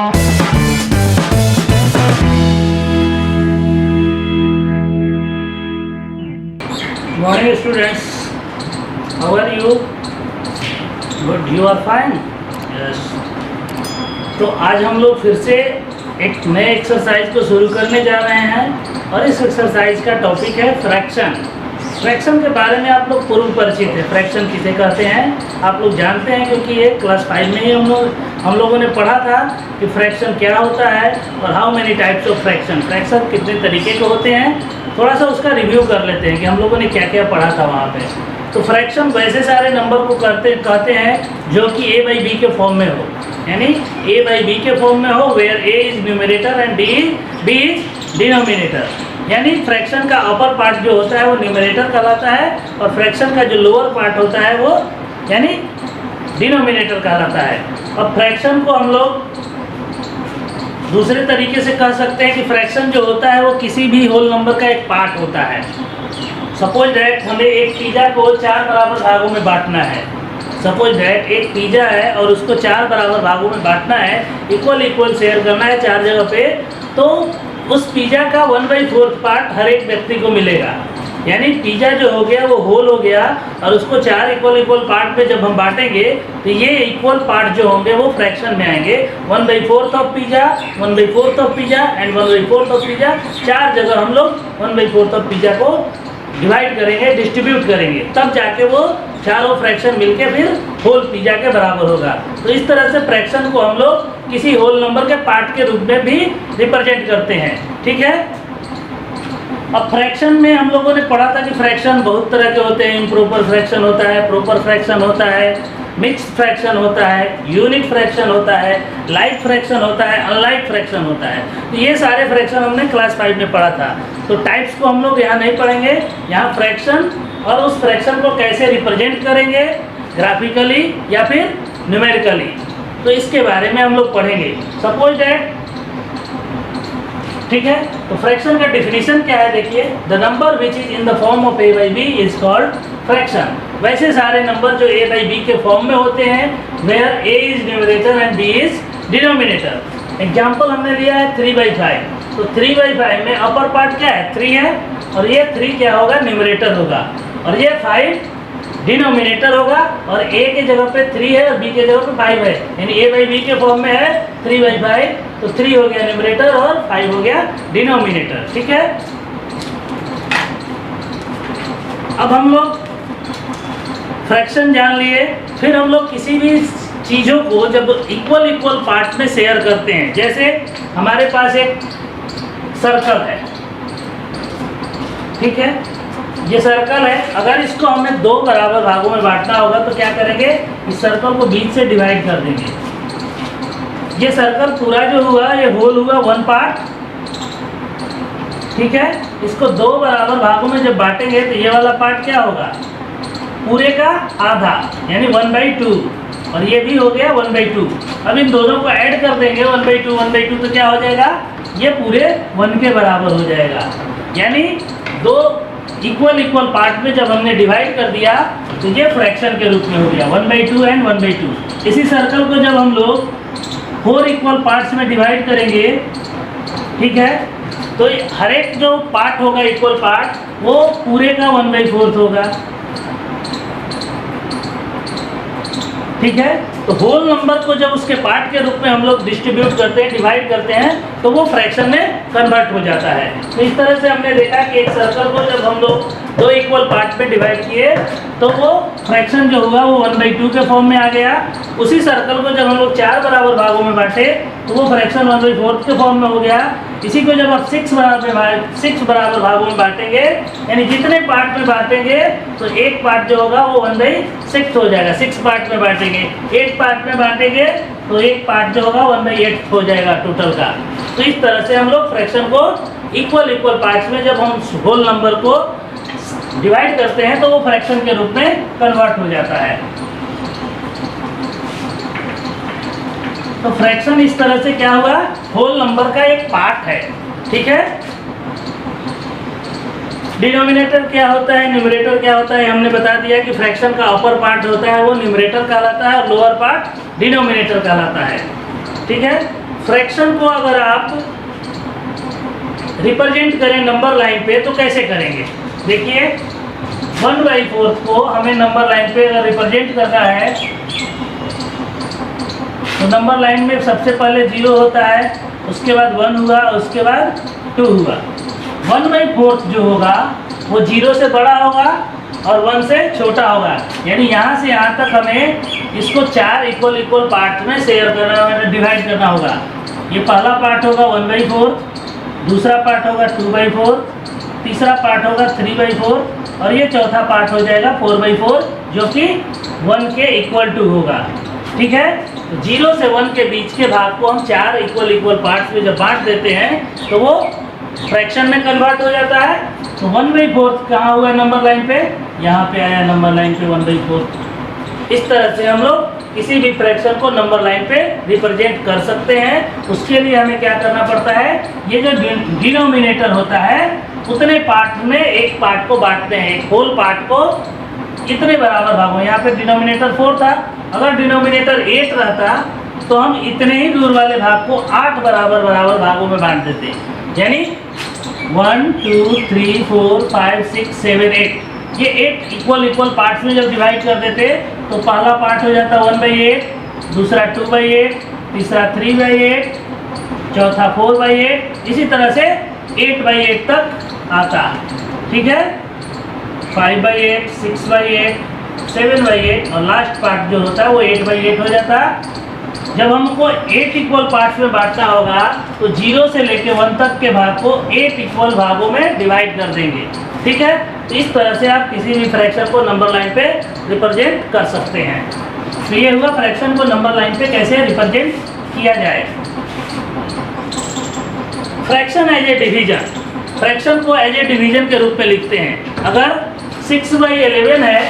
Morning students, how are you? Good, you are fine? Yes. तो आज हम लोग फिर से एक नए एक्सरसाइज को शुरू करने जा रहे हैं और इस एक्सरसाइज का टॉपिक है फ्रैक्शन। फ्रैक्शन के बारे में आप लोग पूर्व परिचित है। फ्रैक्शन किसे कहते हैं आप लोग जानते हैं, क्योंकि ये क्लास 5 में ही हम लोगों ने पढ़ा था कि फ्रैक्शन क्या होता है और how many types of fraction, fraction कितने तरीके के होते हैं। थोड़ा सा उसका रिव्यू कर लेते हैं कि हम लोगों ने क्या क्या पढ़ा था वहाँ पे। तो फ्रैक्शन वैसे सारे नंबर को कहते हैं जो कि a बाई बी के फॉर्म में हो, यानी a बाई बी के फॉर्म में हो, where a is numerator and b is denominator. यानी फ्रैक्शन का अपर पार्ट जो होता है वो न्यूमरेटर कहलाता है और फ्रैक्शन का जो लोअर पार्ट होता है वो यानी डिनोमिनेटर कहलाता है। अब फ्रैक्शन को हम लोग दूसरे तरीके से कह सकते हैं कि फ्रैक्शन जो होता है वो किसी भी होल नंबर का एक पार्ट होता है। सपोज दैट हमें एक पिज़्ज़ा को 4 बराबर भागों में बांटना है। सपोज दैट एक पिज़्ज़ा है और उसको 4 बराबर भागों में बांटना है, इक्वल शेयर करना है 4 जगह पे, तो उस पिज़्ज़ा का 1/4 पार्ट हर एक व्यक्ति को मिलेगा। यानी पिज़्ज़ा जो हो गया वो होल हो गया और उसको 4 इक्वल पार्ट में जब हम बांटेंगे तो ये इक्वल पार्ट जो होंगे वो फ्रैक्शन में आएंगे। 1/4 of pizza, 1/4 of pizza and 1/4 of pizza, 4 जगह हम लोग 1/4 ऑफ पिज़्ज़ा को डिवाइड करेंगे, डिस्ट्रीब्यूट करेंगे, तब जाके वो चारों फ्रैक्शन मिलके फिर होल पिज़्ज़ा के बराबर होगा। तो इस तरह से फ्रैक्शन को हम लोग किसी होल नंबर के पार्ट के रूप में भी रिप्रेजेंट करते हैं। ठीक है। अब फ्रैक्शन में हम लोगों ने पढ़ा था कि फ्रैक्शन बहुत तरह के होते हैं। इम्प्रॉपर फ्रैक्शन होता है, प्रॉपर फ्रैक्शन होता है, मिक्स्ड फ्रैक्शन होता है, यूनिट फ्रैक्शन होता है, लाइक फ्रैक्शन होता है, अनलाइक फ्रैक्शन होता है। तो ये सारे फ्रैक्शन हमने क्लास 5 में पढ़ा था। तो टाइप्स को हम लोग यहाँ नहीं पढ़ेंगे, यहाँ फ्रैक्शन और उस फ्रैक्शन को कैसे रिप्रेजेंट करेंगे ग्राफिकली या फिर न्यूमेरिकली, तो इसके बारे में हम लोग पढ़ेंगे। सपोज दैट, ठीक है। तो फ्रैक्शन का डिफिनीशन क्या है देखिए, the number which is in the form of a by b is called fraction. वैसे सारे नंबर जो a बाई b के फॉर्म में होते हैं, where a is numerator and b is denominator. Example हमने लिया है 3/5। तो 3/5 में अपर पार्ट क्या है, 3 है, और ये 3 क्या होगा, न्यूमरेटर होगा, और ये 5 डिनोमिनेटर होगा, और a के जगह पे 3 है और b के जगह पे 5 है, यानी a बाई b के फॉर्म में है 3/5। तो 3 हो गया न्यूमरेटर और 5 हो गया डिनोमिनेटर। ठीक है। अब हम लोग फ्रैक्शन जान लिए, फिर हम लोग किसी भी चीज़ों को जब इक्वल पार्ट में शेयर करते हैं, जैसे हमारे पास एक सर्कल है, ठीक है, ये सर्कल है। अगर इसको हमें 2 बराबर भागों में बांटना होगा तो क्या करेंगे, इस सर्कल को बीच से डिवाइड कर देंगे। ये सर्कल पूरा जो हुआ ये होल हुआ 1 पार्ट, ठीक है। इसको 2 बराबर भागों में जब बांटेंगे तो ये वाला पार्ट क्या होगा, पूरे का आधा, यानी 1/2, और ये भी हो गया 1/2। अब इन दोनों को ऐड कर देंगे 1/2 तो क्या हो जाएगा, ये पूरे 1 के बराबर हो जाएगा। यानी 2 इक्वल पार्ट में जब हमने डिवाइड कर दिया तो ये फ्रैक्शन के रूप में हो गया 1/2 एंड 1/2। इसी सर्कल को जब हम लोग 4 इक्वल पार्ट्स में डिवाइड करेंगे, ठीक है, तो हर एक जो पार्ट होगा इक्वल पार्ट वो पूरे का 1/4 होगा। ठीक है। तो होल नंबर को जब उसके पार्ट के रूप में हम लोग डिस्ट्रीब्यूट करते हैं, डिवाइड करते हैं, तो वो फ्रैक्शन में कन्वर्ट हो जाता है। तो इस तरह से हमने देखा कि एक सर्कल को जब हम लोग 2 इक्वल पार्ट में डिवाइड किए तो वो फ्रैक्शन जो हुआ वो 1/2 के फॉर्म में आ गया। उसी सर्कल को जब हम लोग 4 बराबर भागों में बांटे तो वो फ्रैक्शन 1/4 के फॉर्म में हो गया। इसी को जब आप 6 बराबर भागों में बांटेंगे, यानी जितने पार्ट में बांटेंगे तो एक पार्ट जो होगा वो 1/6 हो जाएगा। 6 पार्ट में बांटेंगे, 8 पार्ट में बांटेंगे तो एक पार्ट जो होगा 1/8 हो जाएगा टोटल का। तो इस तरह से हम लोग फ्रैक्शन को इक्वल पार्ट्स में जब हम होल नंबर को डिवाइड करते हैं तो वो फ्रैक्शन के रूप में कन्वर्ट हो जाता है। तो फ्रैक्शन इस तरह से क्या हुआ, होल नंबर का एक पार्ट है। ठीक है। डिनोमिनेटर क्या होता है, न्यूमरेटर क्या होता है, हमने बता दिया कि फ्रैक्शन का अपर पार्ट होता है वो न्यूमरेटर कहलाता है और लोअर पार्ट डिनोमिनेटर कहलाता है। ठीक है। फ्रैक्शन को अगर आप रिप्रेजेंट करें नंबर लाइन पे तो कैसे करेंगे? देखिए 1/4 को हमें नंबर लाइन पे अगर रिप्रेजेंट करना है तो नंबर लाइन में सबसे पहले 0 होता है, उसके बाद 1 हुआ, उसके बाद 2 हुआ। 1/4 जो होगा वो 0 से बड़ा होगा और 1 से छोटा होगा, यानी यहाँ से यहाँ तक हमें इसको 4 इक्वल पार्ट में शेयर करना, डिवाइड करना होगा। ये पहला पार्ट होगा 1/4, दूसरा पार्ट होगा 2/4, तीसरा पार्ट होगा 3/4 और ये चौथा पार्ट हो जाएगा 4/4 जो कि 1 के इक्वल टू होगा। ठीक है, तो 0 से 1 के बीच के भाग को हम 4 इक्वल पार्ट्स में जब बांट देते हैं तो वो फ्रैक्शन में कन्वर्ट हो जाता है। तो 1/4 कहाँ हुआ नंबर लाइन पे? यहाँ पे आया नंबर लाइन पे 1/4। इस तरह से हम लोग किसी भी फ्रैक्शन को नंबर लाइन पे रिप्रेजेंट कर सकते हैं। उसके लिए हमें क्या करना पड़ता है, ये जो डिनोमिनेटर होता है उतने पार्ट में एक पार्ट को बांटते हैं, एक होल पार्ट को इतने बराबर भागों। यहाँ पे डिनोमिनेटर 4 था, अगर डिनोमिनेटर 8 रहता तो हम इतने ही दूर वाले भाग को 8 बराबर भागों में बांट देते, यानी 1 2 3 4 5 6 7 8 ये 8 इक्वल पार्ट्स में जब डिवाइड कर देते तो पहला पार्ट हो जाता 1/8, दूसरा 2/8, तीसरा 3/8, चौथा 4/8, इसी तरह से 8/8 तक आता। ठीक है, 5/8, 6/8, 7/8 और लास्ट पार्ट जो होता है वो 8/8 हो जाता। जब हमको 8 इक्वल पार्ट्स में बांटना होगा तो 0 से लेके 1 तक के भाग को 8 इक्वल भागों में डिवाइड कर देंगे। ठीक है, तो इस तरह से आप किसी भी फ्रैक्शन को नंबर लाइन पे रिप्रेजेंट कर सकते हैं। तो ये हुआ फ्रैक्शन को नंबर लाइन पे कैसे रिप्रेजेंट किया जाए। Fraction as a division, fraction को एज ए डिवीजन के रूप में लिखते हैं। अगर 6/11 है,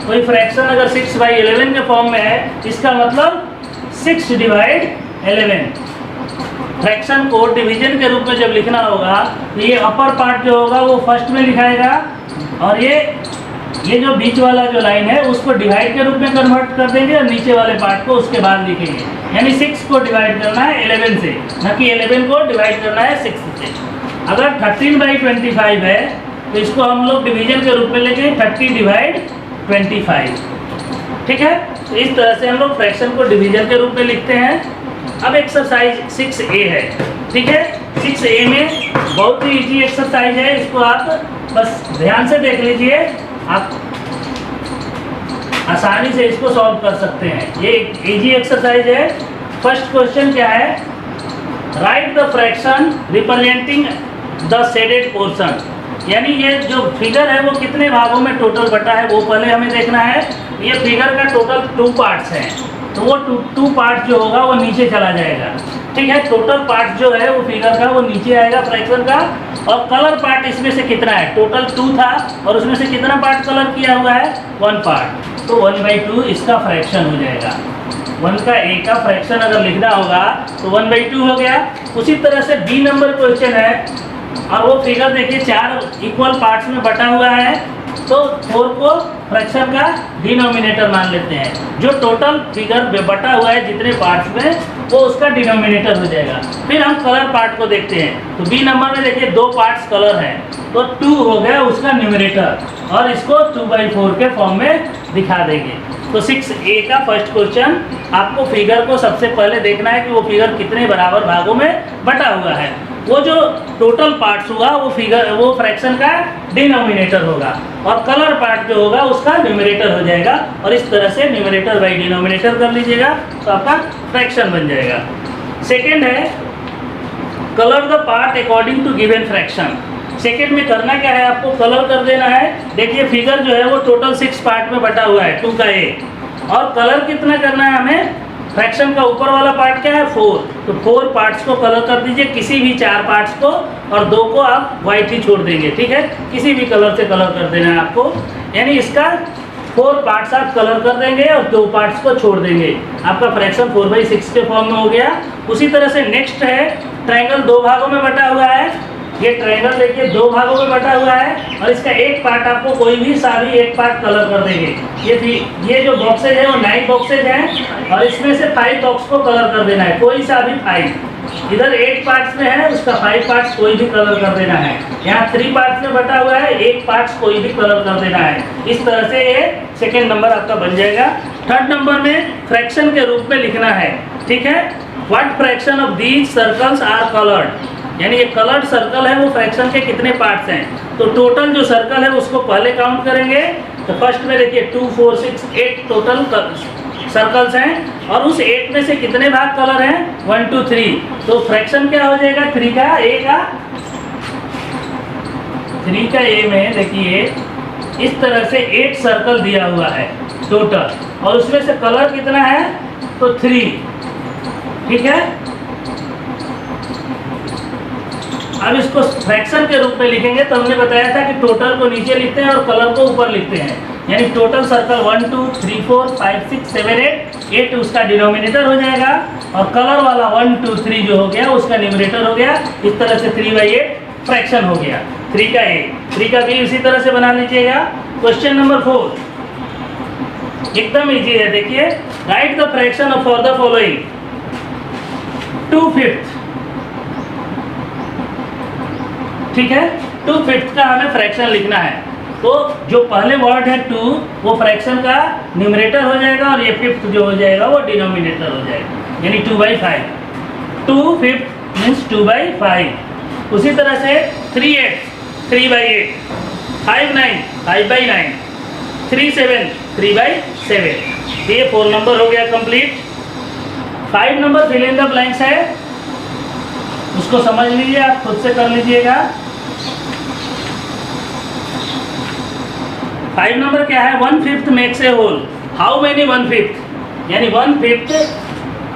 कोई फ्रैक्शन अगर 6/11 के फॉर्म में है, इसका मतलब 6/11। फ्रैक्शन को डिवीजन के रूप में जब लिखना होगा तो ये अपर पार्ट जो होगा वो फर्स्ट में लिखाएगा और ये जो बीच वाला जो लाइन है उसको डिवाइड के रूप में कन्वर्ट कर देंगे और नीचे वाले पार्ट को उसके बाद लिखेंगे। यानी 6 को डिवाइड करना है 11 से, न कि 11 को डिवाइड करना है 6 से। अगर 13/25 है तो इसको हम लोग डिवीजन के रूप में लेंगे 30/25। ठीक है, तो इस तरह से हम लोग फ्रैक्शन को डिवीजन के रूप में लिखते हैं। अब एक्सरसाइज 6A है। ठीक है, 6A में बहुत ही इजी एक्सरसाइज है, इसको आप बस ध्यान से देख लीजिए, आप आसानी से इसको सॉल्व कर सकते हैं। ये एक इजी एक्सरसाइज है। फर्स्ट क्वेश्चन क्या है, right the fraction representing the shaded portion, यानी ये जो फिगर है वो कितने भागों में टोटल बटा है वो पहले हमें देखना है। ये फिगर का टोटल 2 पार्ट्स हैं, तो वो 2 पार्ट जो होगा वो नीचे चला जाएगा। ठीक है, टोटल पार्ट जो है वो फिगर का वो नीचे आएगा फ्रैक्शन का। और कलर पार्ट इसमें से कितना है, टोटल 2 था और उसमें से कितना पार्ट कलर किया हुआ है, 1 पार्ट, तो 1/2 इसका फ्रैक्शन हो जाएगा। 1 का A का फ्रैक्शन अगर लिखना होगा तो 1/2 हो गया। उसी तरह से B नंबर क्वेश्चन है और वो फिगर देखिए 4 इक्वल पार्ट्स में बटा हुआ है, तो 4 को फ्रैक्शन का डिनोमिनेटर मान लेते हैं। जो टोटल फिगर में बटा हुआ है जितने पार्ट्स में वो उसका डिनोमिनेटर हो जाएगा। फिर हम कलर पार्ट को देखते हैं, तो बी नंबर में देखिए 2 पार्ट्स कलर हैं, तो 2 हो गया उसका न्यूमरेटर और इसको 2/4 के फॉर्म में दिखा देंगे। तो 6A का फर्स्ट क्वेश्चन, आपको फिगर को सबसे पहले देखना है कि वो फिगर कितने बराबर भागों में बटा हुआ है। वो जो टोटल पार्ट्स होगा वो फ्रैक्शन का डिनोमिनेटर होगा और कलर पार्ट जो होगा उसका न्यूमरेटर हो जाएगा। और इस तरह से न्यूमरेटर बाई डिनोमिनेटर कर लीजिएगा तो आपका फ्रैक्शन बन जाएगा। सेकेंड है, colour the part according to given fraction. Second में करना क्या है, आपको कलर कर देना है। देखिए फिगर जो है वो टोटल 6 पार्ट में बटा हुआ है 2 का A, और कलर कितना करना है हमें, फ्रैक्शन का ऊपर वाला पार्ट क्या है 4, तो 4 पार्ट्स को कलर कर दीजिए, किसी भी 4 पार्ट्स को, और 2 को आप वाइट ही छोड़ देंगे। ठीक है, किसी भी कलर से कलर कर देना है आपको, यानी इसका 4 पार्ट्स आप कलर कर देंगे और 2 पार्ट्स को छोड़ देंगे। आपका फ्रैक्शन 4/6 के फॉर्म में हो गया। उसी तरह से नेक्स्ट है, ट्रायंगल 2 भागों में बटा हुआ है ये ट्रायंगल देखिए दो भागों में बटा हुआ है और इसका एक पार्ट आपको कोई भी सा भी एक पार्ट कलर कर देंगे। ये जो बॉक्सेज है वो 9 बॉक्सेज हैं और इसमें से 5 बॉक्स को कलर कर देना है, कोई सा भी 5। इधर 8 पार्ट्स में है, उसका 5 पार्ट्स कोई भी कलर कर देना है। यहाँ 3 पार्ट्स में बटा हुआ है, 1 पार्ट्स कोई भी कलर कर देना है। इस तरह से ये सेकेंड नंबर आपका बन जाएगा। थर्ड नंबर में फ्रैक्शन के रूप में लिखना है, ठीक है। What fraction of these circles are coloured, यानी ये कलर्ड सर्कल है वो फ्रैक्शन के कितने पार्ट्स हैं। तो टोटल जो सर्कल है उसको पहले काउंट करेंगे। तो फर्स्ट में देखिए 2 4 6 8 टोटल सर्कल्स हैं और उस 8 में से कितने भाग कलर हैं 1 2 3। तो फ्रैक्शन क्या हो जाएगा 3 का ए में देखिए इस तरह से 8 सर्कल दिया हुआ है टोटल और उसमें से कलर कितना है तो 3, ठीक है। अब इसको फ्रैक्शन के रूप में लिखेंगे तो हमने बताया था कि टोटल को नीचे लिखते हैं और कलर को ऊपर लिखते हैं, यानी टोटल सर्कल 1 2 3 4 5 6 7 8 उसका डिनोमिनेटर हो जाएगा और कलर वाला 1 2 3 जो हो गया उसका न्यूमरेटर हो गया। इस तरह से 3/8 फ्रैक्शन हो गया। 3 का ए 3 का बी इसी तरह से बना लीजिएगा। क्वेश्चन नंबर 4 एकदम इजी है, देखिए right the fraction for the following 2/5, ठीक है। 2/5 का हमें फ्रैक्शन लिखना है। तो जो पहले वर्ड है 2 वो फ्रैक्शन का न्यूमरेटर हो जाएगा और ये 5th जो हो जाएगा वो डिनोमिनेटर हो जाएगा, यानी 2/5। 2/5 मीन्स 2/5। उसी तरह से 3/8 3/8, 5/9 5/9, 3/7 3/7। ये 4 नंबर हो गया complete. 5 number fill in the blanks है, उसको समझ लीजिए, आप खुद से कर लीजिएगा। 5 नंबर क्या है 1/5 makes a whole. How many 1/5, यानी 1/5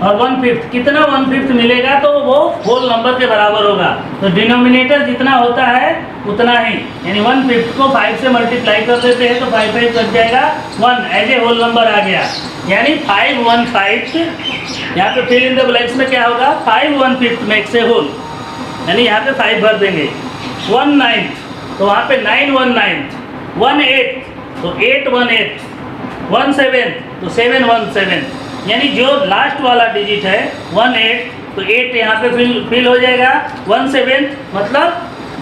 और 1/5 कितना 1/5 मिलेगा तो वो होल नंबर के बराबर होगा। तो डिनोमिनेटर जितना होता है उतना ही, यानी 1/5 को 5 से मल्टीप्लाई कर देते हैं तो 5 5 कट जाएगा 1 एज ए होल नंबर आ गया, यानी 5 1/5। यहाँ पे फिल इन द ब्लैंक्स में क्या होगा 5 1/5 मेक्स ए होल, यानी यहाँ पे 5 भर देंगे। 1/9 तो वहाँ पे 9 1/9, 1/8 तो 8 1/8, 1/7 तो 7 1/7, यानी जो लास्ट वाला डिजिट है 1/8 तो 8 यहाँ पे फिल हो जाएगा। 1/7 मतलब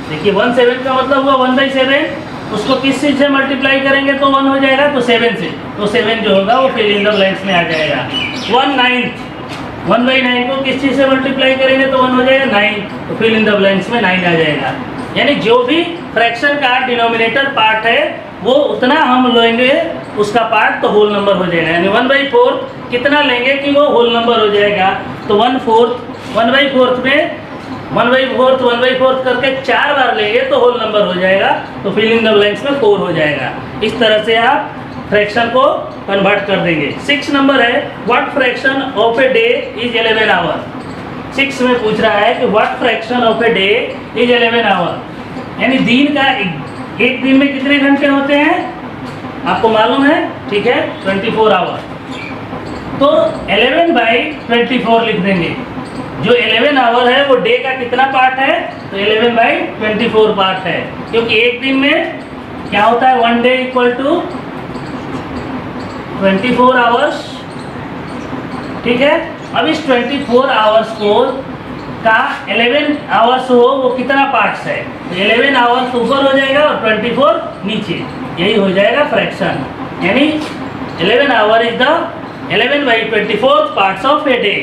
देखिए 1/7 का मतलब हुआ 1/7, उसको किस चीज़ से मल्टीप्लाई करेंगे तो 1 हो जाएगा, तो 7 से, तो 7 जो होगा वो फिल इन द ब्लैंक्स में आ जाएगा। 1/9 1/9 को किस चीज़ से मल्टीप्लाई करेंगे तो 1 हो जाएगा 9, तो फिल इन द ब्लैंक्स में 9 आ जाएगा। यानी जो भी फ्रैक्शन का डिनोमिनेटर पार्ट है वो उतना हम लेंगे उसका पार्ट तो होल नंबर हो जाएगा, यानी 1/4 कितना लेंगे कि वो होल नंबर हो जाएगा। तो 1/4 1/4 में 1/4 करके 4 बार लेंगे तो होल नंबर हो जाएगा, तो फिल इन द ब्लैंक्स में 4 हो जाएगा। इस तरह से आप फ्रैक्शन को कन्वर्ट कर देंगे। 6 नंबर है what fraction of a day is 11 hour. 6 में पूछ रहा है कि what fraction of a day is 11 hour, यानी दिन का एक दिन में कितने घंटे होते हैं आपको मालूम है, ठीक है 24 आवर। तो 11/24 लिख देंगे। जो 11 आवर है वो डे का कितना पार्ट है तो 11/24 पार्ट है, क्योंकि एक दिन में क्या होता है 1 डे इक्वल टू 24 आवर्स, ठीक है। अब इस 24 आवर्स को का 11 आवर्स हो वो कितना पार्ट्स है, तो 11 आवर्स ऊपर हो जाएगा और 24 नीचे, यही हो जाएगा फ्रैक्शन। यानी 11 our is the 11/24 parts of a day.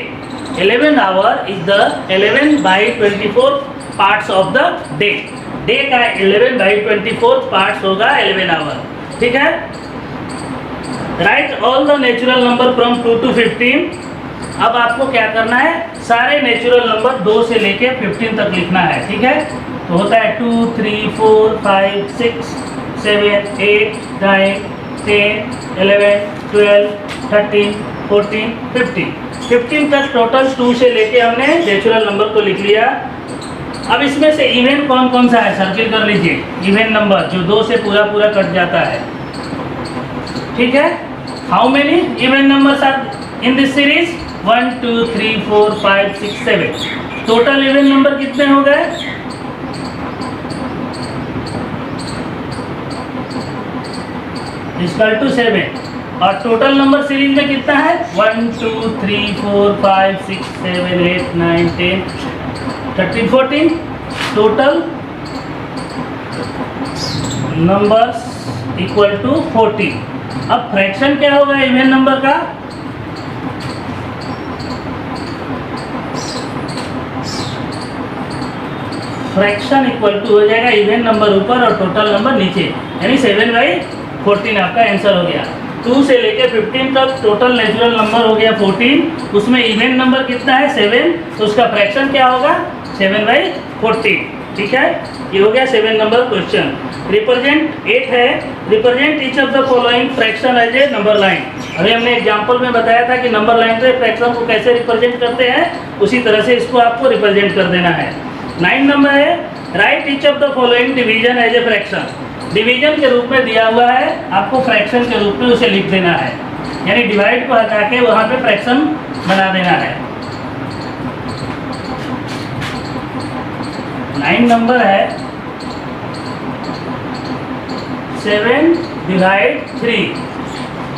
11 our is the 11/24 parts of the day. Day का 11/24 पार्ट्स होगा 11 आवर, ठीक है। Right all the natural number from 2 to 15। अब आपको क्या करना है सारे नेचुरल नंबर 2 से लेके 15 तक लिखना है, ठीक है। तो होता है 2 3 4 5 6 7 8 9 10 11 12 13 14 15 तक टोटल 2 से लेके हमने नेचुरल नंबर को लिख लिया। अब इसमें से इवन कौन कौन सा है सर्किल कर लीजिए। इवन नंबर जो 2 से पूरा कट जाता है, ठीक है। How many even numbers are in this series 1 2 3 4 5 6 7। Total even number कितने हो गए इक्वल टू 7 और टोटल नंबर सीरीज में कितना है 1 2 3 4 5 6 7 8 9 10 13 14 टोटल नंबर्स इक्वल टू 14। अब फ्रैक्शन क्या होगा इवन नंबर का, फ्रैक्शन इक्वल टू हो जाएगा इवन नंबर ऊपर और टोटल नंबर नीचे, यानी 7/14 आपका आंसर हो गया। 2 से लेकर 15 तक टोटल नेचुरल नंबर हो गया 14, उसमें इवन नंबर कितना है 7, तो उसका फ्रैक्शन क्या होगा 7/14। ठीक है, ये हो गया 7 नंबर क्वेश्चन। रिप्रेजेंट 8 है, represent each of the following fraction as a number line. अभी हमने एग्जांपल में बताया था कि नंबर लाइन पे फ्रैक्शन को कैसे रिप्रेजेंट करते हैं, उसी तरह से इसको आपको रिप्रेजेंट कर देना है। 9 नंबर है, write each of the following division as a fraction. Division के रूप में दिया हुआ है, आपको फ्रैक्शन के रूप में उसे लिख देना है, यानी डिवाइड को हटा के वहाँ पे फ्रैक्शन बना देना है। 9 नंबर है 7/3।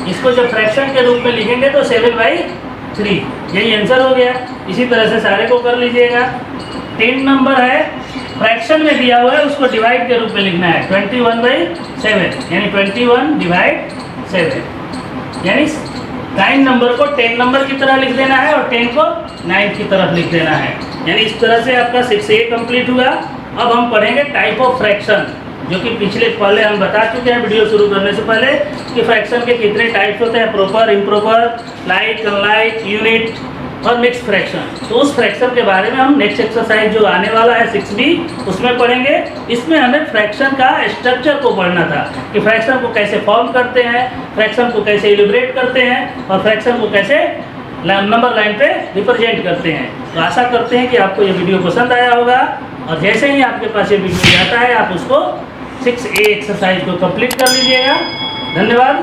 इसको जब फ्रैक्शन के रूप में लिखेंगे तो 7/3, यही आंसर हो गया। इसी तरह से सारे को कर लीजिएगा। 10 नंबर है, फ्रैक्शन में दिया हुआ है, उसको डिवाइड के रूप में लिखना है 21/7, यानी 21/7, यानी 9 नंबर को 10 नंबर की तरह लिख देना है और 10 को 9 की तरफ लिख देना है। यानी इस तरह से आपका 6A कंप्लीट हुआ। अब हम पढ़ेंगे टाइप ऑफ फ्रैक्शन, जो कि पहले हम बता चुके हैं वीडियो शुरू करने से पहले कि फ्रैक्शन के कितने टाइप्स होते हैं, proper, improper, light, unlit, unit और मिक्स फ्रैक्शन। तो उस फ्रैक्शन के बारे में हम नेक्स्ट एक्सरसाइज जो आने वाला है 6B, उसमें पढ़ेंगे। इसमें हमें फ्रैक्शन का स्ट्रक्चर को पढ़ना था कि फ्रैक्शन को कैसे फॉर्म करते हैं, फ्रैक्शन को कैसे इलिब्रेट करते हैं और फ्रैक्शन को कैसे नंबर लाइन पे रिप्रेजेंट करते हैं। तो आशा करते हैं कि आपको ये वीडियो पसंद आया होगा, और जैसे ही आपके पास ये वीडियो जाता है आप उसको 6A एक्सरसाइज को कंप्लीट कर लीजिएगा। धन्यवाद।